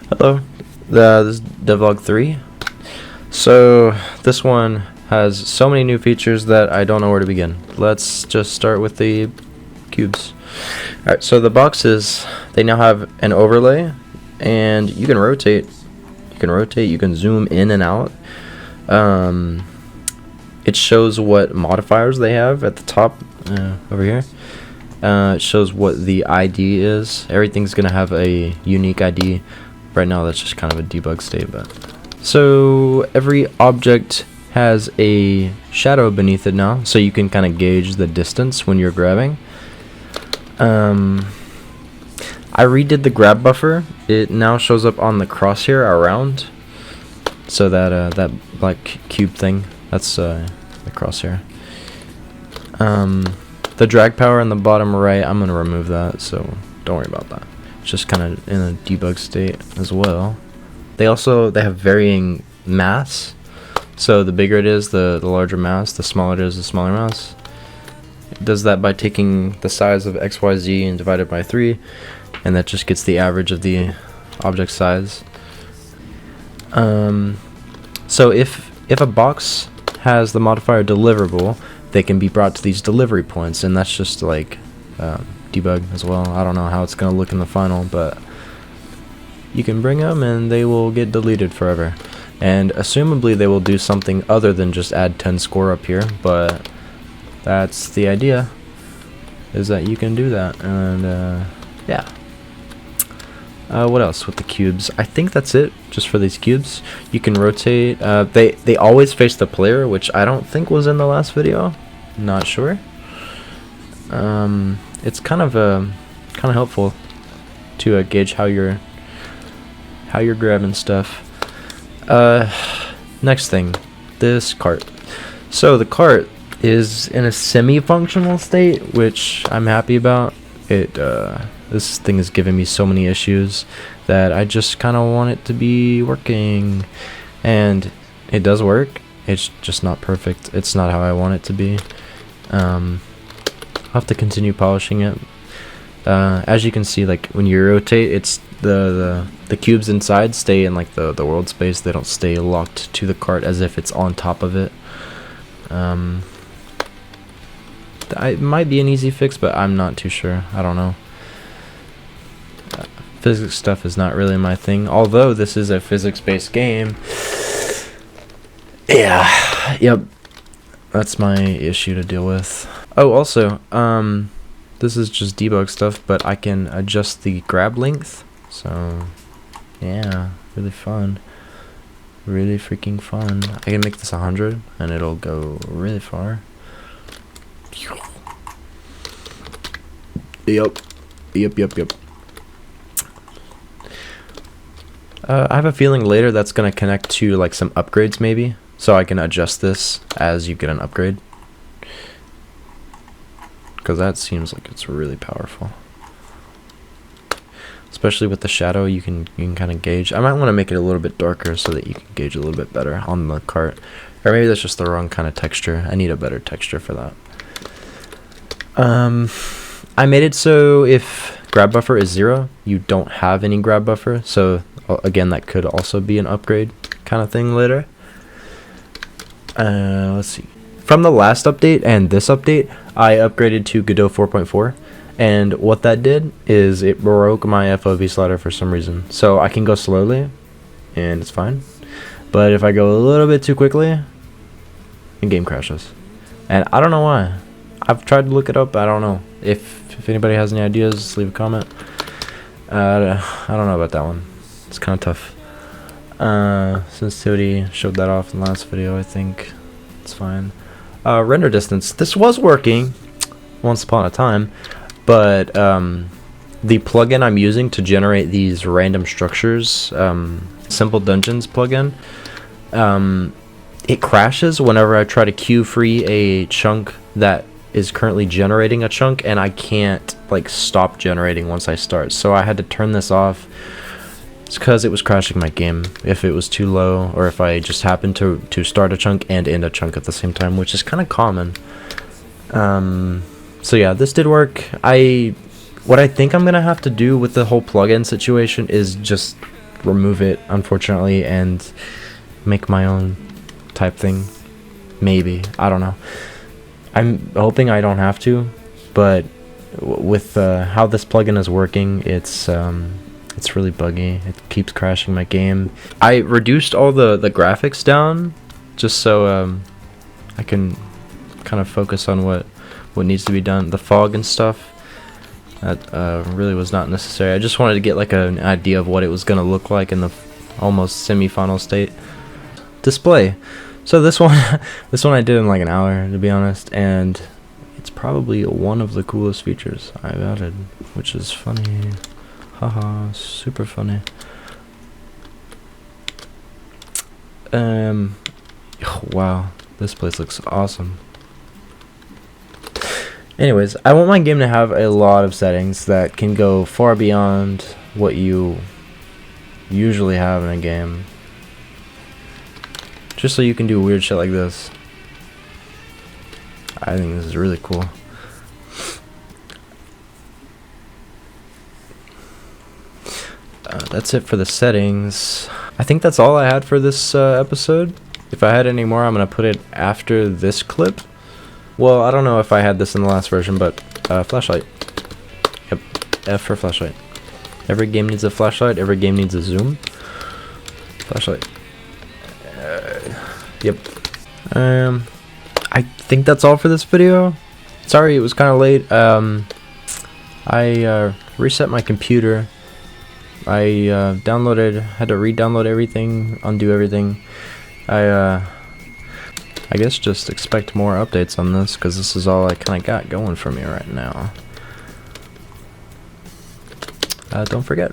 Hello, this is devlog 3. So this one has so many new features that I don't know where to begin. Let's just start with the cubes. Alright, so the boxes, they now have an overlay, and you can rotate. You can zoom in and out. It shows what modifiers they have at the top over here. It shows what the ID is. Everything's gonna have a unique ID. Right now that's just kind of a debug state, but so every object has a shadow beneath it now, so you can kind of gauge the distance when you're grabbing. I redid the grab buffer. It now shows up on the crosshair around, so that that black cube thing, that's the crosshair. The drag power in the bottom right, I'm gonna remove that, so don't worry about that. It's just kind of in a debug state as well. They have varying mass, so the bigger it is, the larger mass. The smaller it is, the smaller mass. It does that by taking the size of XYZ and divide it by 3, and that just gets the average of the object size. So if a box has the modifier deliverable, they can be brought to these delivery points, and that's just like debug as well. I don't know how it's gonna look in the final, but you can bring them and they will get deleted forever. And assumably they will do something other than just add 10 score up here, but that's the idea, is that you can do that. And yeah. What else with the cubes? I think that's it just for these cubes. You can rotate. They always face the player, which I don't think was in the last video. Not sure. It's kind of helpful to gauge how you're grabbing stuff. Next thing, this cart. So the cart is in a semi-functional state, which I'm happy about. This thing is giving me so many issues that I just kind of want it to be working, and it does work. It's just not perfect. It's not how I want it to be. I'll have to continue polishing it. As you can see, like when you rotate, it's the cubes inside stay in like the world space. They don't stay locked to the cart as if it's on top of it. It might be an easy fix, but I'm not too sure. I don't know. Physics stuff is not really my thing, although this is a physics-based game. Yeah, yep, that's my issue to deal with. Oh, also, this is just debug stuff, but I can adjust the grab length, so yeah, really fun. Really freaking fun. I can make this 100 and it'll go really far. Yep. I have a feeling later that's gonna connect to like some upgrades maybe, so I can adjust this as you get an upgrade, because that seems like it's really powerful. Especially with the shadow, you can kind of gauge. I might want to make it a little bit darker so that you can gauge a little bit better on the cart, or maybe that's just the wrong kind of texture. I need a better texture for that. I made it so if grab buffer is 0, you don't have any grab buffer, so again, that could also be an upgrade kind of thing later. Let's see. From the last update and this update, I upgraded to Godot 4.4, and what that did is it broke my FOV slider for some reason. So I can go slowly, and it's fine. But if I go a little bit too quickly, the game crashes. And I don't know why. I've tried to look it up. I don't know. If anybody has any ideas, leave a comment. I don't know about that one. It's kind of tough. Sensitivity showed that off in the last video, I think. It's fine. Render distance. This was working once upon a time, but the plugin I'm using to generate these random structures, Simple Dungeons plugin, it crashes whenever I try to queue free a chunk that is currently generating a chunk, and I can't like stop generating once I start. So I had to turn this off. It's because it was crashing my game if it was too low, or if I just happened to start a chunk and end a chunk at the same time, which is kind of common. So yeah, this did work. What I think I'm gonna have to do with the whole plugin situation is just remove it, unfortunately, and make my own type thing. Maybe, I don't know. I'm hoping I don't have to, but with how this plugin is working, it's really buggy. It keeps crashing my game. I reduced all the graphics down just so I can kind of focus on what needs to be done. The fog and stuff, that really was not necessary. I just wanted to get like an idea of what it was gonna look like in the almost semi-final state. Display. So this one I did in like an hour, to be honest, and it's probably one of the coolest features I've added, which is funny. Haha, super funny. Wow, this place looks awesome. Anyways, I want my game to have a lot of settings that can go far beyond what you usually have in a game. Just so you can do weird shit like this. I think this is really cool. That's it for the settings. I think that's all I had for this episode. If I had any more, I'm gonna put it after this clip. Well, I don't know if I had this in the last version, but flashlight. Yep, F for flashlight. Every game needs a flashlight. Every game needs a zoom. Flashlight. Yep. I think that's all for this video. Sorry it was kind of late. I reset my computer. I had to re-download everything, undo everything. I guess just expect more updates on this, because this is all I kind of got going for me right now. Don't forget,